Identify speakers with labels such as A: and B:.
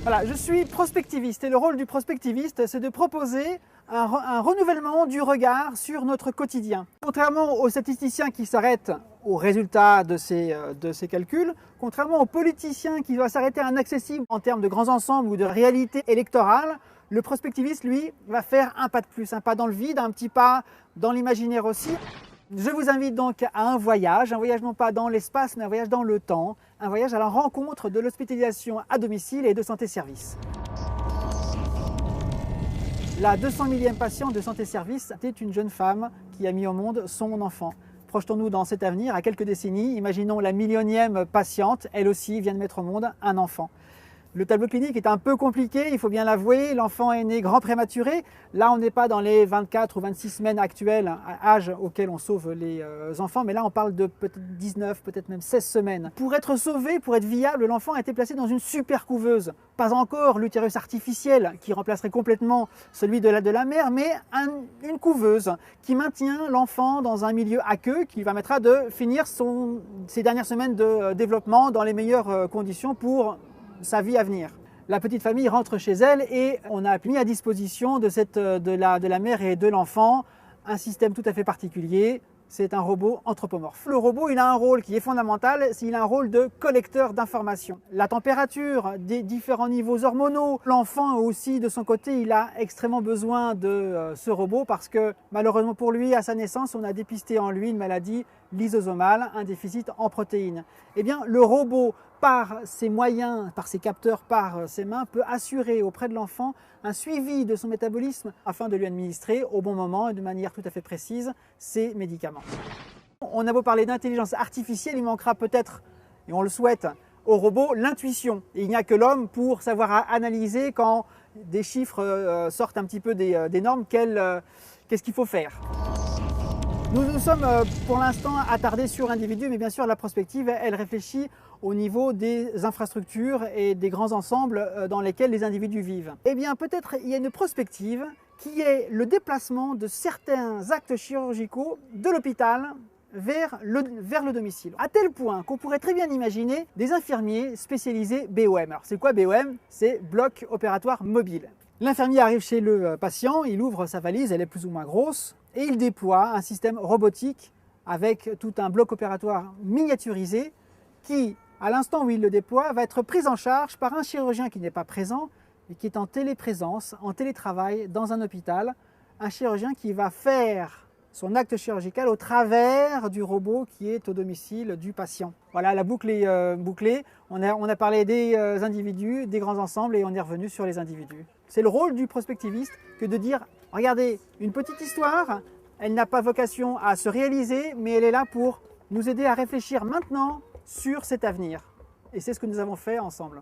A: Voilà, je suis prospectiviste et le rôle du prospectiviste, c'est de proposer un renouvellement du regard sur notre quotidien. Contrairement aux statisticiens qui s'arrêtent aux résultats de ces calculs, contrairement aux politiciens qui doivent s'arrêter à un accessible en termes de grands ensembles ou de réalité électorale, le prospectiviste, lui, va faire un pas de plus, un pas dans le vide, un petit pas dans l'imaginaire aussi. Je vous invite donc à un voyage non pas dans l'espace, mais un voyage dans le temps, un voyage à la rencontre de l'hospitalisation à domicile et de santé-service. La 200 millième patiente de santé-service était une jeune femme qui a mis au monde son enfant. Projetons-nous dans cet avenir, à quelques décennies, imaginons la millionième patiente, elle aussi vient de mettre au monde un enfant. Le tableau clinique est un peu compliqué, il faut bien l'avouer, l'enfant est né grand prématuré. Là, on n'est pas dans les 24 ou 26 semaines actuelles, âge auquel on sauve les enfants, mais là, on parle de peut-être 19, peut-être même 16 semaines. Pour être sauvé, pour être viable, l'enfant a été placé dans une super couveuse. Pas encore l'utérus artificiel qui remplacerait complètement celui de la mère, mais une couveuse qui maintient l'enfant dans un milieu aqueux qui lui permettra de finir ses dernières semaines de développement dans les meilleures conditions pour sa vie à venir. La petite famille rentre chez elle et on a mis à disposition de la mère et de l'enfant un système tout à fait particulier. C'est un robot anthropomorphe. Le robot, il a un rôle qui est fondamental, il a un rôle de collecteur d'informations. La température, des différents niveaux hormonaux, l'enfant aussi de son côté, il a extrêmement besoin de ce robot parce que malheureusement pour lui, à sa naissance, on a dépisté en lui une maladie lysosomale, un déficit en protéines. Eh bien, le robot, par ses moyens, par ses capteurs, par ses mains, peut assurer auprès de l'enfant un suivi de son métabolisme afin de lui administrer au bon moment et de manière tout à fait précise ses médicaments. On a beau parler d'intelligence artificielle, il manquera peut-être, et on le souhaite, au robot l'intuition. Il n'y a que l'homme pour savoir analyser quand des chiffres sortent un petit peu des normes, qu'est-ce qu'il faut faire. Nous nous sommes pour l'instant attardés sur l'individu, mais bien sûr la prospective, elle réfléchit au niveau des infrastructures et des grands ensembles dans lesquels les individus vivent. Eh bien peut-être il y a une prospective qui est le déplacement de certains actes chirurgicaux de l'hôpital vers le domicile. À tel point qu'on pourrait très bien imaginer des infirmiers spécialisés BOM. Alors c'est quoi BOM? C'est bloc opératoire mobile. L'infirmier arrive chez le patient, il ouvre sa valise, elle est plus ou moins grosse, et il déploie un système robotique avec tout un bloc opératoire miniaturisé qui, à l'instant où il le déploie, va être pris en charge par un chirurgien qui n'est pas présent et qui est en téléprésence, en télétravail dans un hôpital. Un chirurgien qui va faire son acte chirurgical au travers du robot qui est au domicile du patient. Voilà, la boucle est bouclée. On a parlé des individus, des grands ensembles et on est revenu sur les individus. C'est le rôle du prospectiviste que de dire, regardez, une petite histoire, elle n'a pas vocation à se réaliser, mais elle est là pour nous aider à réfléchir maintenant sur cet avenir. Et c'est ce que nous avons fait ensemble.